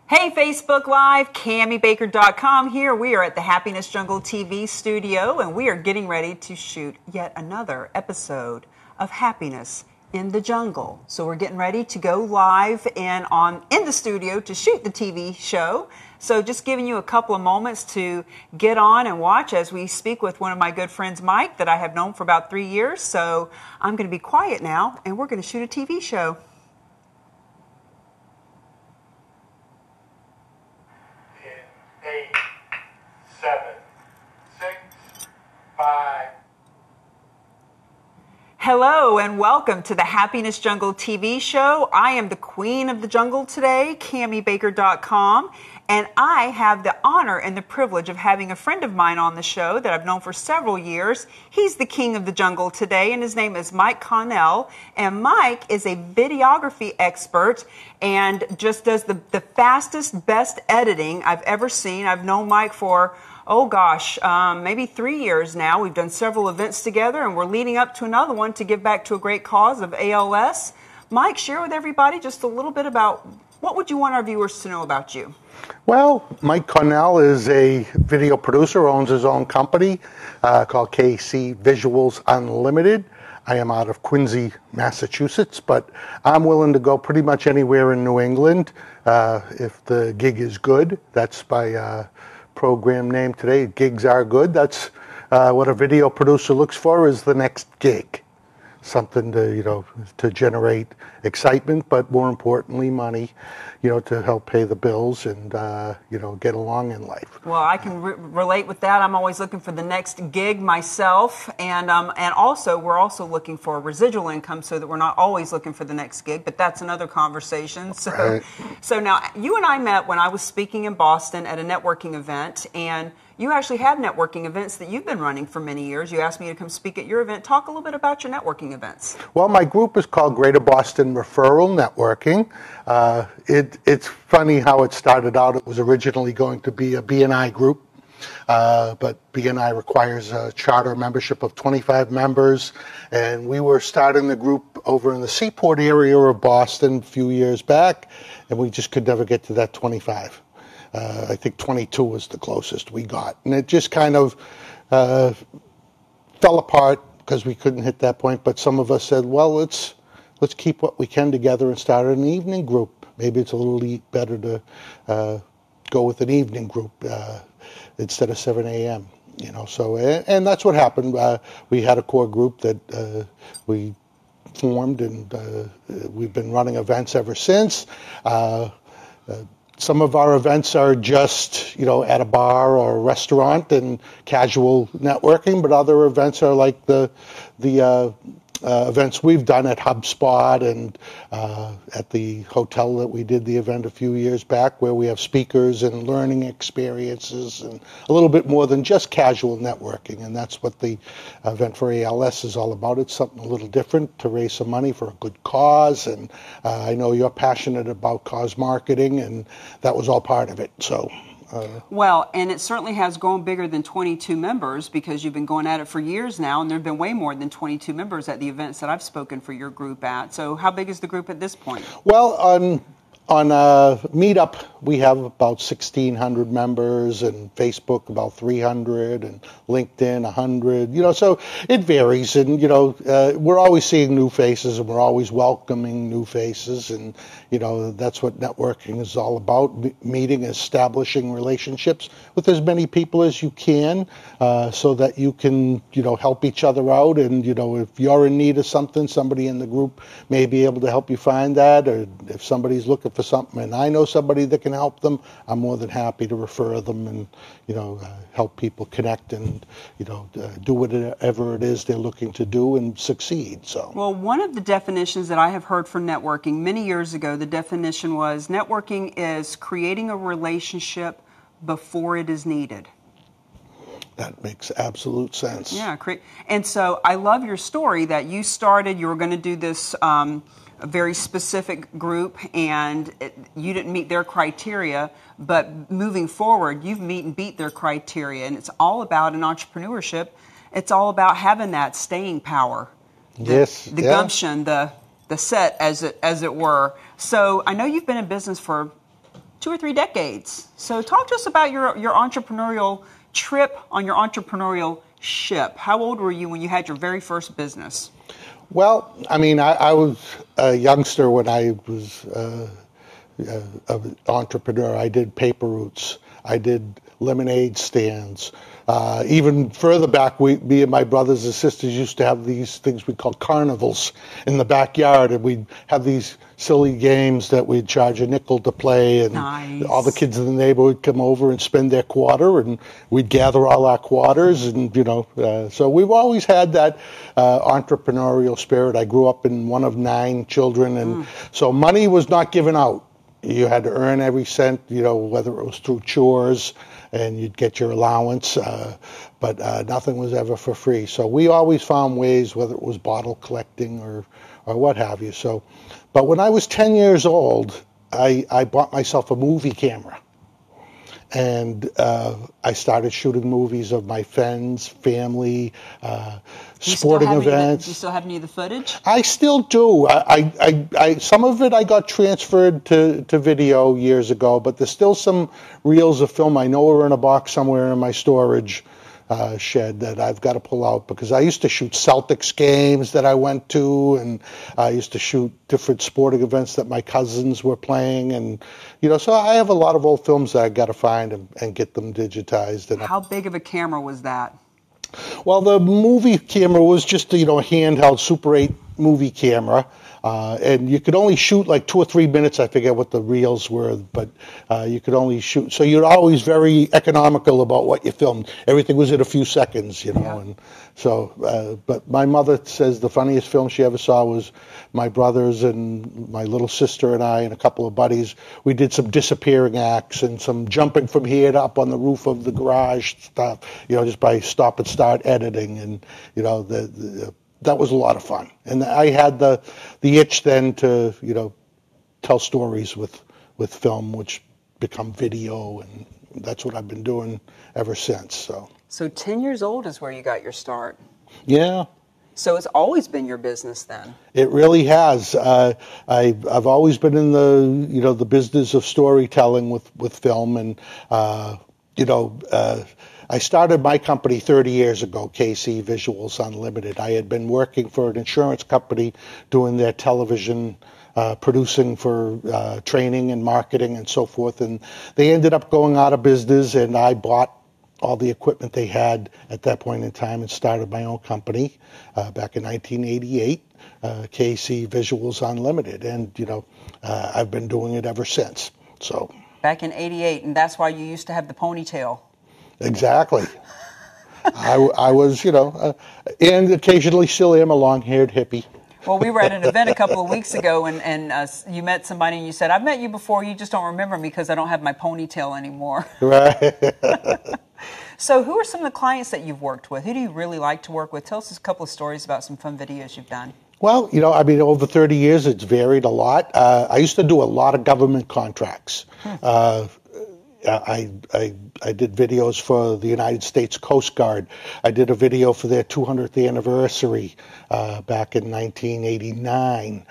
Hey, Facebook Live, CamiBaker.com here. We are at the Happiness Jungle TV studio, and we are getting ready to shoot yet another episode of Happiness in the Jungle. So we're getting ready to go live in the studio to shoot the TV show. So just giving you a couple of moments to get on and watch as we speak with one of my good friends, Mike, that I have known for about 3 years. So I'm going to be quiet now, and we're going to shoot a TV show. 8, 7, 6, 5. Hello and welcome to the Happiness Jungle TV show. I am the queen of the jungle today, CamiBaker.com, and I have the honor and the privilege of having a friend of mine on the show that I've known for several years. He's the king of the jungle today, and his name is Mike Connell. And Mike is a videography expert and just does the fastest, best editing I've ever seen. I've known Mike for maybe 3 years now. We've done several events together, and we're leading up to another one to give back to a great cause of ALS. Mike, share with everybody just a little bit about what would you want our viewers to know about you? Well, Mike Connell is a video producer, owns his own company called KC Visuals Unlimited. I am out of Quincy, Massachusetts, but I'm willing to go pretty much anywhere in New England if the gig is good. That's my program name today. Gigs are good. That's what a video producer looks for, is the next gig. Something to generate excitement, but more importantly, money, to help pay the bills and, get along in life. Well, I can relate with that. I'm always looking for the next gig myself. And also, we're also looking for residual income so that we're not always looking for the next gig, but that's another conversation. So, right. So now, you and I met when I was speaking in Boston at a networking event, and you actually have networking events that you've been running for many years. You asked me to come speak at your event. Talk a little bit about your networking events. Well, my group is called Greater Boston Referral Networking. It's funny how it started out. It was originally going to be a BNI group, but BNI requires a charter membership of 25 members, and we were starting the group over in the Seaport area of Boston a few years back, and we just could never get to that 25. I think 22 was the closest we got. And it just kind of fell apart because we couldn't hit that point. But some of us said, well, let's keep what we can together and start an evening group. Maybe it's a little better to go with an evening group instead of 7 a.m. So, and that's what happened. We had a core group that we formed, and we've been running events ever since. Some of our events are just, at a bar or a restaurant and casual networking, but other events are like the events we've done at HubSpot and at the hotel that we did the event a few years back, where we have speakers and learning experiences and a little bit more than just casual networking. And that's what the event for ALS is all about. It's something a little different to raise some money for a good cause. And I know you're passionate about cause marketing, and that was all part of it. So. Well, and it certainly has grown bigger than 22 members, because you've been going at it for years now, and there have been way more than 22 members at the events that I've spoken for your group at. So how big is the group at this point? Well, on Meetup, we have about 1,600 members, and Facebook about 300, and LinkedIn 100. So it varies, and we're always seeing new faces, and we're always welcoming new faces, and that's what networking is all about: meeting, establishing relationships with as many people as you can, so that you can help each other out, and if you're in need of something, somebody in the group may be able to help you find that, or if somebody's looking for something and I know somebody that can help them, I'm more than happy to refer them and help people connect and do whatever it is they're looking to do and succeed. So, well, one of the definitions that I have heard for networking many years ago, the definition was networking is creating a relationship before it is needed. That makes absolute sense. Yeah, and so I love your story that you were going to do this a very specific group, and you didn't meet their criteria, but moving forward, you've meet and beat their criteria, and it's all about in entrepreneurship. It's all about having that staying power, the gumption, the set, as it were. So I know you've been in business for 2 or 3 decades. So talk to us about your entrepreneurial trip on your entrepreneurial ship. How old were you when you had your very first business? Well, I mean, I was a youngster when I was an entrepreneur. I did paper routes. I did lemonade stands. Even further back, me and my brothers and sisters used to have these things we called carnivals in the backyard, and we'd have these silly games that we'd charge a nickel to play, and nice. All the kids in the neighborhood come over and spend their quarter, and we'd gather all our quarters, and so we've always had that entrepreneurial spirit. I grew up in one of 9 children, and so money was not given out. You had to earn every cent, whether it was through chores, and you'd get your allowance, but nothing was ever for free. So we always found ways, whether it was bottle collecting or what have you. But when I was 10 years old, I bought myself a movie camera. And I started shooting movies of my friends, family, sporting events. Do you still have any of the footage? I still do. I some of it I got transferred to video years ago, but there's still some reels of film I know are in a box somewhere in my storage shed that I've got to pull out, because I used to shoot Celtics games that I went to, and I used to shoot different sporting events that my cousins were playing, and so I have a lot of old films that I got to find and get them digitized. And how big of a camera was that? Well, the movie camera was just a handheld Super 8 movie camera. And you could only shoot like 2 or 3 minutes. I forget what the reels were, but you could only shoot. So you're always very economical about what you filmed. Everything was in a few seconds, Yeah. And so, but my mother says the funniest film she ever saw was my brothers and my little sister and I and a couple of buddies. We did some disappearing acts and some jumping from here to up on the roof of the garage stuff, just by stop and start editing, and that was a lot of fun. And I had the itch then to, tell stories with film, which become video, and that's what I've been doing ever since. So 10 years old is where you got your start. Yeah. So it's always been your business then? It really has. I've always been in the business of storytelling with film, and I started my company 30 years ago, KC Visuals Unlimited. I had been working for an insurance company doing their television producing for training and marketing and so forth, and they ended up going out of business, and I bought all the equipment they had at that point in time and started my own company back in 1988, KC Visuals Unlimited, and I've been doing it ever since. So back in '88, and that's why you used to have the ponytail. Exactly. I was, and occasionally still am a long-haired hippie. Well, we were at an event a couple of weeks ago, and you met somebody, and you said, "I've met you before. You just don't remember me because I don't have my ponytail anymore." Right. So, who are some of the clients that you've worked with? Who do you really like to work with? Tell us a couple of stories about some fun videos you've done. Well, over 30 years, it's varied a lot. I used to do a lot of government contracts. I did videos for the United States Coast Guard. I did a video for their 200th anniversary back in 1989.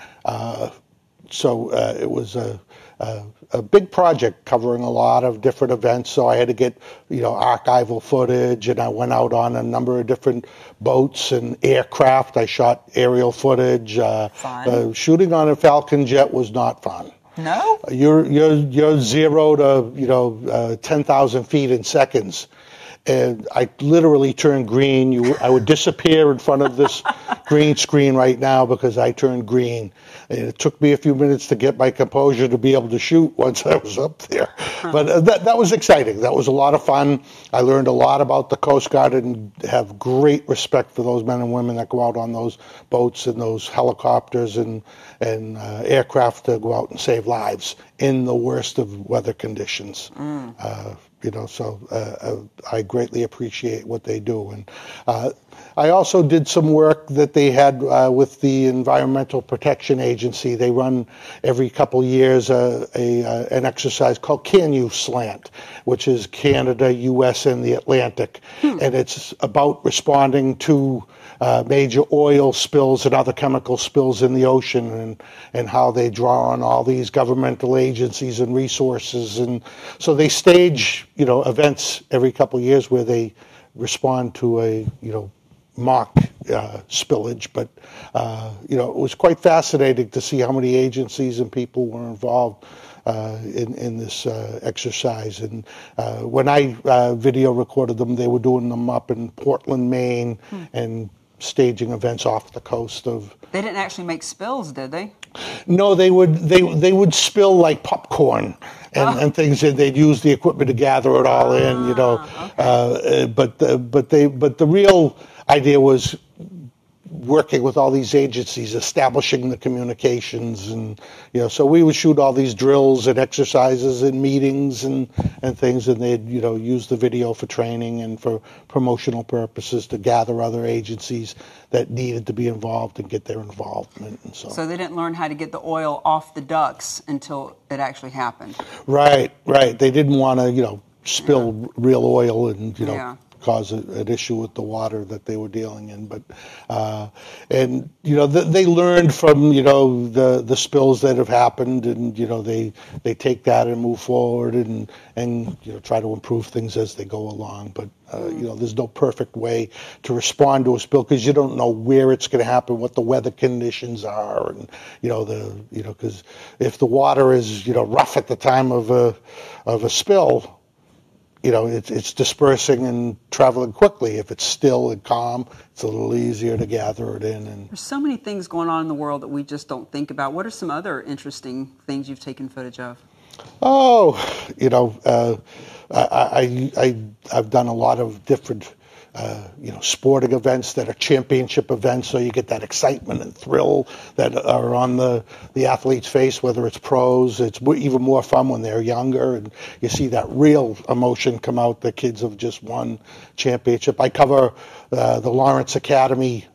So it was a big project covering a lot of different events. So I had to get archival footage, and I went out on a number of different boats and aircraft. I shot aerial footage. Shooting on a Falcon jet was not fun. No? You're 0 to 10,000 feet in seconds, and I literally turned green. I would disappear in front of this green screen right now because I turned green. And it took me a few minutes to get my composure to be able to shoot once I was up there. But that was exciting. That was a lot of fun. I learned a lot about the Coast Guard and have great respect for those men and women that go out on those boats and those helicopters and aircraft to go out and save lives in the worst of weather conditions. So I greatly appreciate what they do. And I also did some work that they had with the Environmental Protection Agency. They run every couple years an exercise called Can You Slant, which is Canada, U.S., and the Atlantic. And it's about responding to major oil spills and other chemical spills in the ocean, and how they draw on all these governmental agencies and resources. And so they stage, events every couple of years where they respond to a, mock spillage, but it was quite fascinating to see how many agencies and people were involved in this exercise. And when I video recorded them, they were doing them up in Portland, Maine, and staging events off the coast of. They didn't actually make spills, did they? No, they would spill like popcorn and things, and they'd use the equipment to gather it all in, Okay. But the real idea was working with all these agencies, establishing the communications, and so we would shoot all these drills and exercises and meetings and things, and they'd use the video for training and for promotional purposes to gather other agencies that needed to be involved and get their involvement. And so they didn't learn how to get the oil off the ducks until it actually happened. Right. They didn't want to spill real oil and cause an issue with the water that they were dealing in. But they learned from the spills that have happened, and they take that and move forward and try to improve things as they go along. But there's no perfect way to respond to a spill, because you don't know where it's going to happen, what the weather conditions are, and because if the water is rough at the time of a spill, it's dispersing and traveling quickly. If it's still and calm, it's a little easier to gather it in. And there's so many things going on in the world that we just don't think about. What are some other interesting things you've taken footage of? Oh, I've done a lot of different sporting events that are championship events, so you get that excitement and thrill that are on the athlete's face, whether it's pros. It's even more fun when they're younger, and you see that real emotion come out. The kids have just won championship. I cover the Lawrence Academy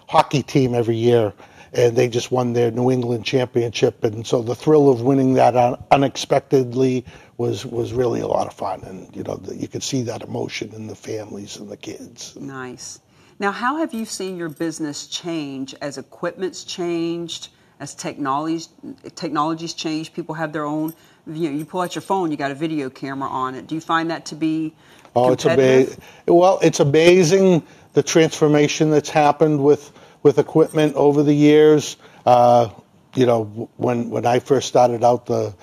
hockey team every year, and they just won their New England championship, and so the thrill of winning that unexpectedly was really a lot of fun, and you could see that emotion in the families and the kids. Nice. Now, how have you seen your business change as equipment's changed, as technology's changed? People have their own. You pull out your phone, you got a video camera on it. Do you find that to be competitive? It's amazing the transformation that's happened with equipment over the years. When I first started out, the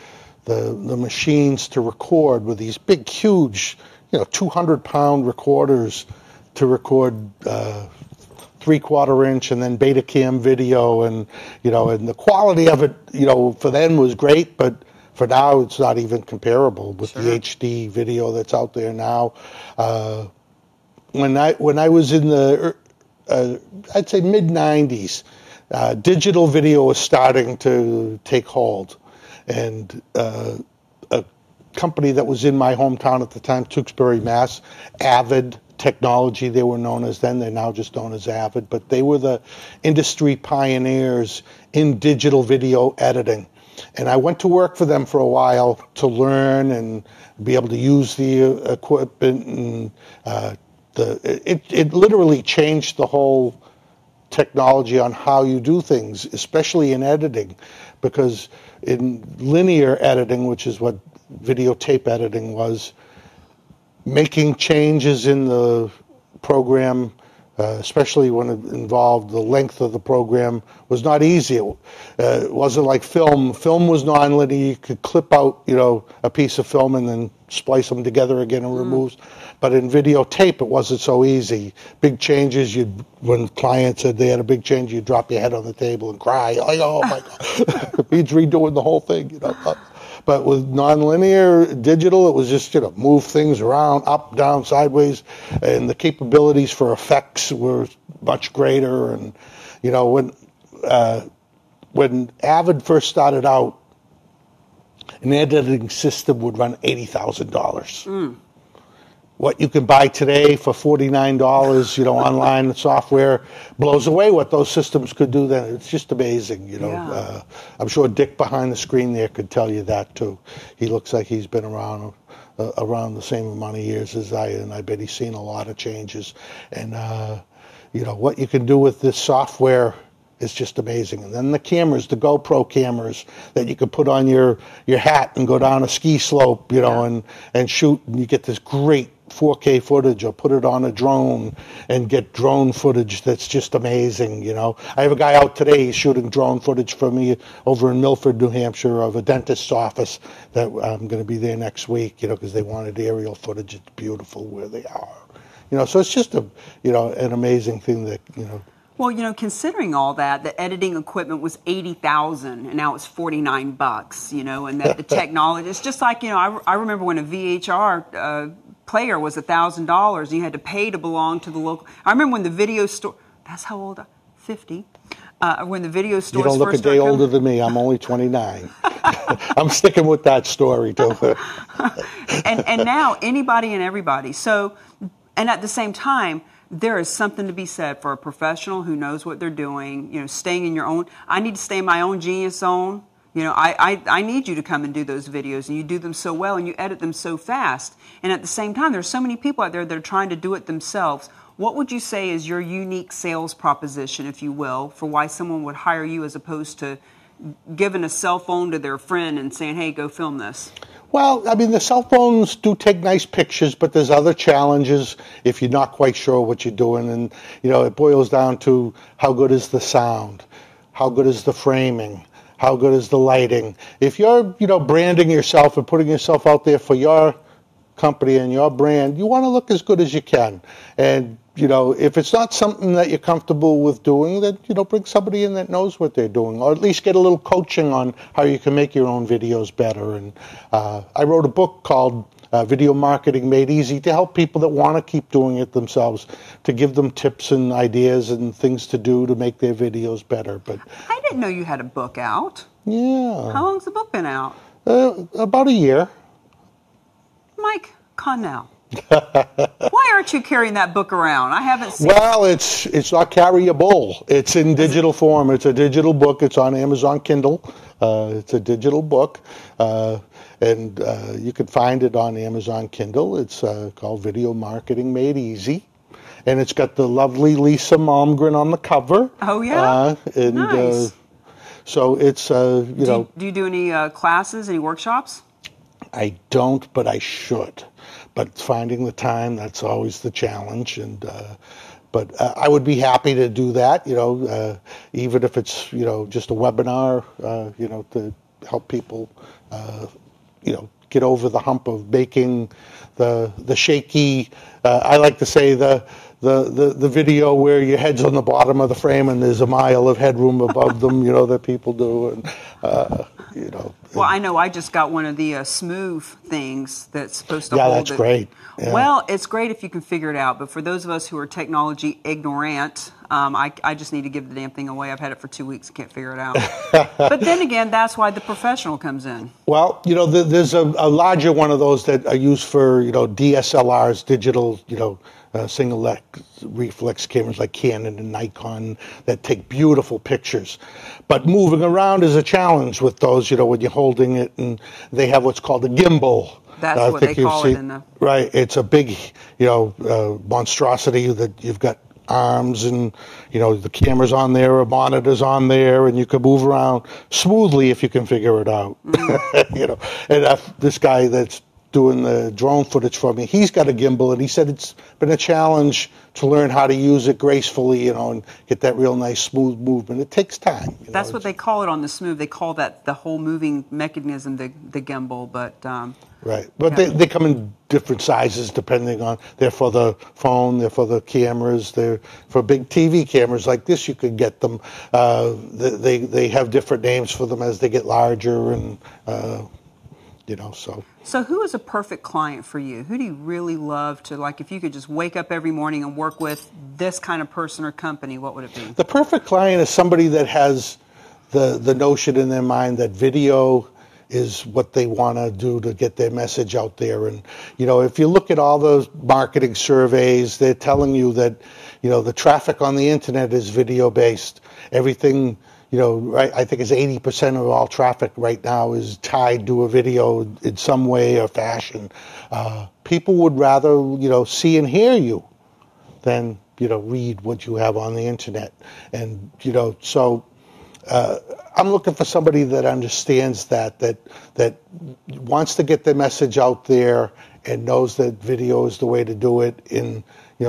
machines to record were these big, huge, 200-pound recorders to record 3/4 inch and then Betacam video, and the quality of it, for then was great, but for now it's not even comparable with the HD video that's out there now. When I was in the I'd say mid-90s, digital video was starting to take hold. And a company that was in my hometown at the time, Tewksbury, Mass., Avid Technology, they were known as then. They're now just known as Avid. But they were the industry pioneers in digital video editing. And I went to work for them for a while to learn and be able to use the equipment. And it literally changed the whole technology on how you do things, especially in editing, because in linear editing, which is what videotape editing was, making changes in the program, especially when it involved the length of the program, was not easy. It wasn't like film. Film was non-linear. You could clip out, a piece of film and then splice them together again and remove. But in videotape, it wasn't so easy. Big changes, when clients said they had a big change, you'd drop your head on the table and cry, like, oh my God, it means redoing the whole thing. But with nonlinear digital, it was just, move things around, up, down, sideways, and the capabilities for effects were much greater. And, when Avid first started out, an editing system would run $80,000. what you can buy today for $49, online software blows away what those systems could do then. It's just amazing, Yeah. I'm sure Dick behind the screen there could tell you that too. He looks like he's been around the same amount of years as I, and I bet he's seen a lot of changes. And, what you can do with this software is just amazing. And then the cameras, the GoPro cameras that you could put on your hat and go down a ski slope, and shoot, and you get this great 4K footage, or put it on a drone and get drone footage that's just amazing, I have a guy out today, he's shooting drone footage for me over in Milford, New Hampshire, of a dentist's office that I'm going to be there next week, because they wanted aerial footage. It's beautiful where they are. So it's just an amazing thing that, Well, considering all that, the editing equipment was $80,000, and now it's $49. And that the technology, it's just like I remember when a VHR player was $1,000, and you had to pay to belong to the local. I remember when the video store. That's how old? 50. When the video stores. You don't look a day older than me. I'm only 29. I'm sticking with that story too. and now anybody and everybody. So, and at the same time, there is something to be said for a professional who knows what they're doing, staying in your own. I need to stay in my own genius zone. I need you to come and do those videos, and you do them so well, and you edit them so fast. And at the same time, there's so many people out there that are trying to do it themselves. What would you say is your unique sales proposition, if you will, for why someone would hire you as opposed to giving a cell phone to their friend and saying, hey, go film this? Well, the cell phones do take nice pictures, but there's other challenges if you're not quite sure what you're doing. And, it boils down to how good is the sound? How good is the framing? How good is the lighting? If you're, branding yourself and putting yourself out there for your company and your brand, you want to look as good as you can. And, if it's not something that you're comfortable with doing, then, bring somebody in that knows what they're doing, or at least get a little coaching on how you can make your own videos better. And I wrote a book called Video Marketing Made Easy to help people that want to keep doing it themselves, to give them tips and ideas and things to do to make their videos better. But I didn't know you had a book out. Yeah. How long's the book been out? About a year. Mike Connell. Why aren't you carrying that book around? I haven't seen. Well, it's not carryable. It's in digital form. It's a digital book. It's on Amazon Kindle. It's a digital book, and you can find it on Amazon Kindle. It's called Video Marketing Made Easy, and it's got the lovely Lisa Malmgren on the cover. Oh yeah, nice. So it's Do you do any classes, any workshops? I don't, but I should. But finding the time, that's always the challenge. And but I would be happy to do that, even if it's, just a webinar, to help people, get over the hump of making the shaky, I like to say the video where your head's on the bottom of the frame and there's a mile of headroom above them, that people do. And, Well, I know I just got one of the smooth things that's supposed to hold it. Yeah, that's great. Yeah. Well, it's great if you can figure it out, but for those of us who are technology ignorant, I just need to give the damn thing away. I've had it for 2 weeks, can't figure it out. But then again, that's why the professional comes in. Well, there's a larger one of those that are used for, DSLRs, digital, single reflex cameras like Canon and Nikon that take beautiful pictures. But moving around is a challenge with those, when you're holding it, and they have what's called a gimbal. That's what they call it in the... Right. It's a big, monstrosity that you've got arms and, the camera's on there, a monitor's on there, and you can move around smoothly if you can figure it out. Mm. And this guy that's doing the drone footage for me, he's got a gimbal, and he said it's been a challenge to learn how to use it gracefully, and get that real nice smooth movement. It takes time. That's what they call it on the smooth. They call that the whole moving mechanism, the gimbal, but... Right, but yeah. They come in different sizes depending on, they're for the phone, they're for the cameras, they're for big TV cameras like this, you could get them. They have different names for them as they get larger, and so. So who is a perfect client for you? Who do you really love to, like, if you could just wake up every morning and work with this kind of person or company, what would it be? The perfect client is somebody that has the notion in their mind that video is what they want to do to get their message out there. And, if you look at all those marketing surveys, they're telling you that, the traffic on the internet is video based. Everything, right, I think it's 80% of all traffic right now is tied to a video in some way or fashion. People would rather, see and hear you than, read what you have on the internet. And, so I'm looking for somebody that understands that wants to get their message out there and knows that video is the way to do it in,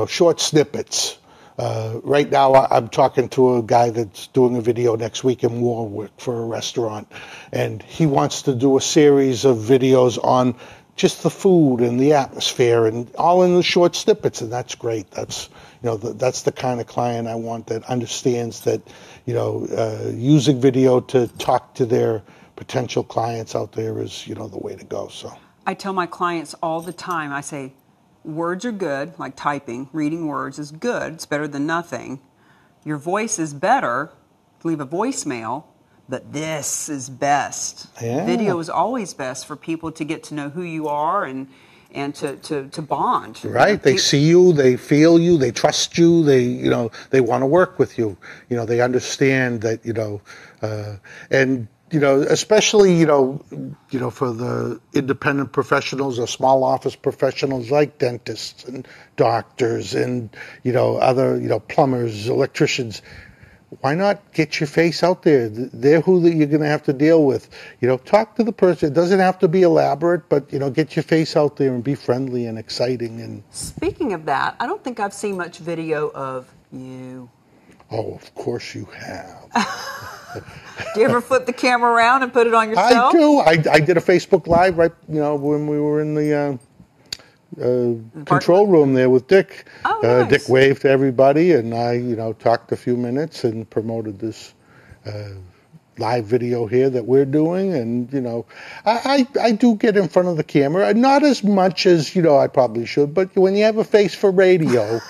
short snippets. Right now, I'm talking to a guy that's doing a video next week in Warwick for a restaurant, and he wants to do a series of videos on just the food and the atmosphere, and all in the short snippets, and that's great. That's that's the kind of client I want, that understands that using video to talk to their potential clients out there is the way to go. So I tell my clients all the time, I say, words are good, like typing. Reading words is good. It's better than nothing. Your voice is better. Leave a voicemail. But this is best. Yeah. Video is always best for people to get to know who you are and to bond. Right. They see you, they feel you, they trust you, they want to work with you. They understand that, and especially, for the independent professionals or small office professionals like dentists and doctors and, other, plumbers, electricians. Why not get your face out there? They're who you're going to have to deal with. Talk to the person. It doesn't have to be elaborate, but, get your face out there and be friendly and exciting. And speaking of that, I don't think I've seen much video of you. Oh, of course you have. Do you ever flip the camera around and put it on yourself? I do. I did a Facebook Live right, when we were in the control room there with Dick. Oh, nice. Dick waved to everybody, and I, talked a few minutes and promoted this live video here that we're doing. And, I do get in front of the camera, not as much as, I probably should, but when you have a face for radio,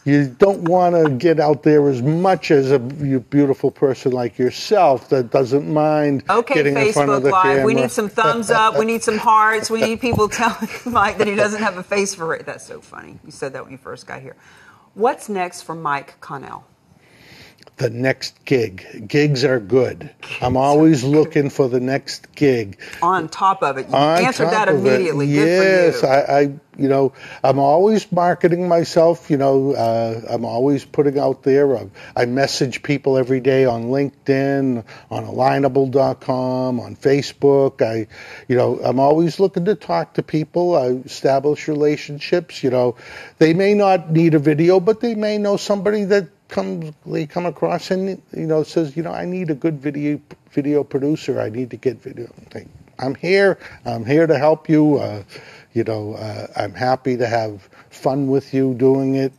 you don't want to get out there as much as a beautiful person like yourself that doesn't mind getting in front of the Live. camera. We need some thumbs up. We need some hearts. We need people telling Mike that he doesn't have a face for it. That's so funny. You said that when you first got here. What's next for Mike Connell? The next gig. Gigs are good. I'm always looking for the next gig. On top of it. You answered that immediately. Yes, good for you. I'm always marketing myself. I'm always putting out there. I message people every day on LinkedIn, on alignable.com, on Facebook. I'm always looking to talk to people. I establish relationships. They may not need a video, but they may know somebody that they come across and says, I need a good video producer. I need to get video. I'm here to help you. I'm happy to have fun with you doing it.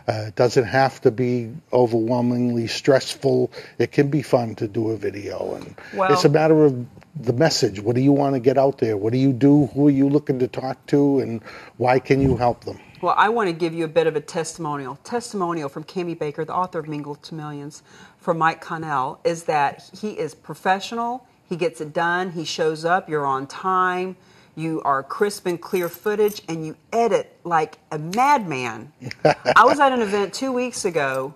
It doesn't have to be overwhelmingly stressful. It can be fun to do a video, and it's a matter of the message. What do you want to get out there? What do you do? Who are you looking to talk to, and why can you help them? Well, I want to give you a bit of a testimonial. Testimonial from Cami Baker, the author of Mingle to Millions, from Mike Connell, is that he is professional. He gets it done. He shows up. You're on time. You are crisp and clear footage, and you edit like a madman. I was at an event 2 weeks ago,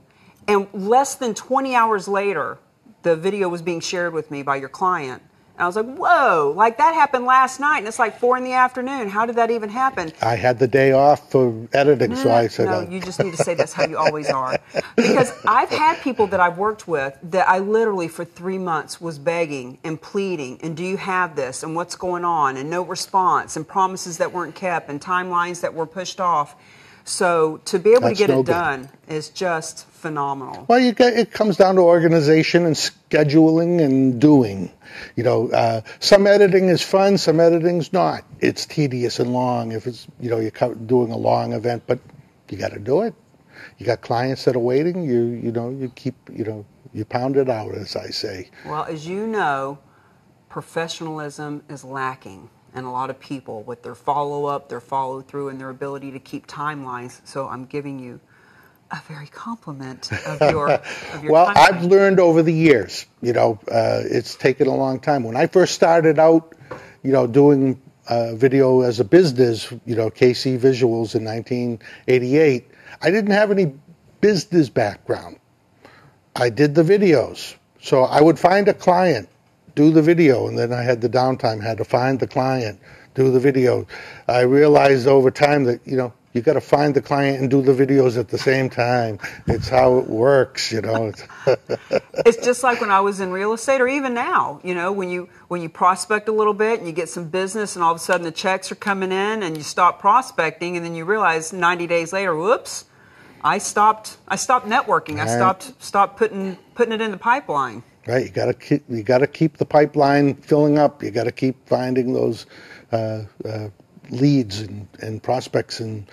and less than 20 hours later, the video was being shared with me by your client. And I was like, whoa, like that happened last night, and it's like 4 p.m. How did that even happen? I had the day off for editing, so I said... No, you just need to say that's how you always are. Because I've had people that I've worked with that I literally for 3 months was begging and pleading, and do you have this, and what's going on, and no response, and promises that weren't kept, and timelines that were pushed off. So to be able to get it done is just phenomenal. Well, it comes down to organization and scheduling and doing. Some editing is fun, some editing's not. It's tedious and long if it's, you're doing a long event, but you got to do it. You got clients that are waiting. You pound it out, as I say. Well, as you know, professionalism is lacking. And a lot of people with their follow-up, their follow-through, and their ability to keep timelines. So I'm giving you a very compliment of your Well, time I've frame. learned over the years, it's taken a long time. When I first started out, doing video as a business, KC Visuals in 1988, I didn't have any business background. I did the videos. So I would find a client, do the video, and then I had the downtime, had to find the client, do the video. I realized over time that, you got to find the client and do the videos at the same time. It's how it works, It's just like when I was in real estate, or even now, when you prospect a little bit and you get some business and all of a sudden the checks are coming in and you stop prospecting and then you realize 90 days later, whoops, I stopped networking. I stopped putting it in the pipeline. Right, you got to keep the pipeline filling up. You got to keep finding those leads and prospects and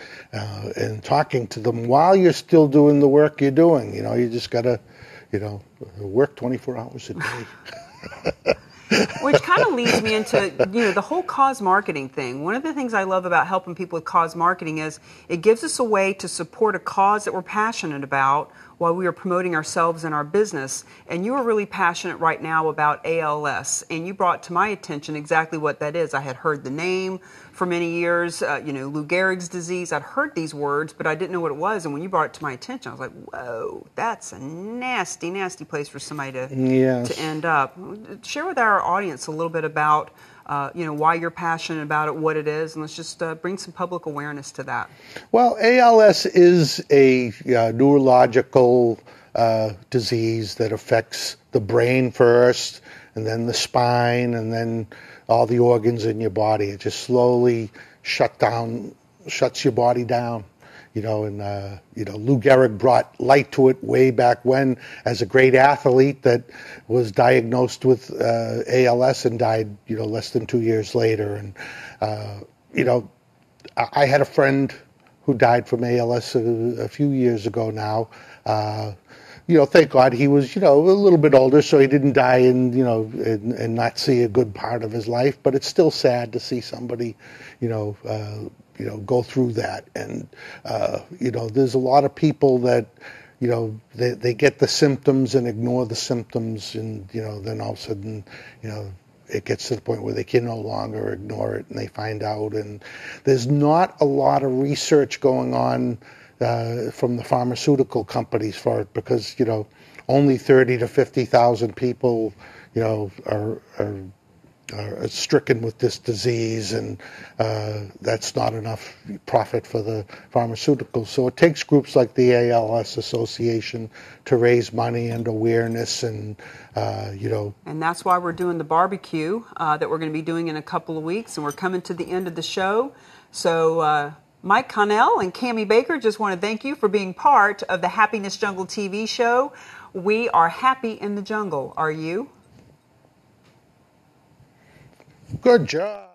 talking to them while you're still doing the work you're doing. You just got to, work 24 hours a day. Which kind of leads me into, the whole cause marketing thing. One of the things I love about helping people with cause marketing is it gives us a way to support a cause that we're passionate about while we are promoting ourselves and our business. And you are really passionate right now about ALS, and you brought to my attention exactly what that is. I had heard the name for many years, Lou Gehrig's disease. I'd heard these words, but I didn't know what it was. And when you brought it to my attention, I was like, whoa, that's a nasty, nasty place for somebody to end up. Share with our audience a little bit about why you're passionate about it, what it is, and let's just bring some public awareness to that. Well, ALS is a neurological disease that affects the brain first, and then the spine, and then all the organs in your body. It just slowly shuts your body down. Lou Gehrig brought light to it way back when as a great athlete that was diagnosed with ALS and died, less than 2 years later. And, I had a friend who died from ALS a few years ago now. Thank God he was, a little bit older, so he didn't die and not see a good part of his life. But it's still sad to see somebody, go through that. And, there's a lot of people that, they get the symptoms and ignore the symptoms. And, then all of a sudden, it gets to the point where they can no longer ignore it and they find out. And there's not a lot of research going on from the pharmaceutical companies for it because, only 30 to 50,000 people, are stricken with this disease, and that's not enough profit for the pharmaceuticals. So it takes groups like the ALS Association to raise money and awareness, and And that's why we're doing the barbecue that we're going to be doing in a couple of weeks, and we're coming to the end of the show. So Mike Connell and Cami Baker, just want to thank you for being part of the Happiness Jungle TV show. We are happy in the jungle. Are you? Good job.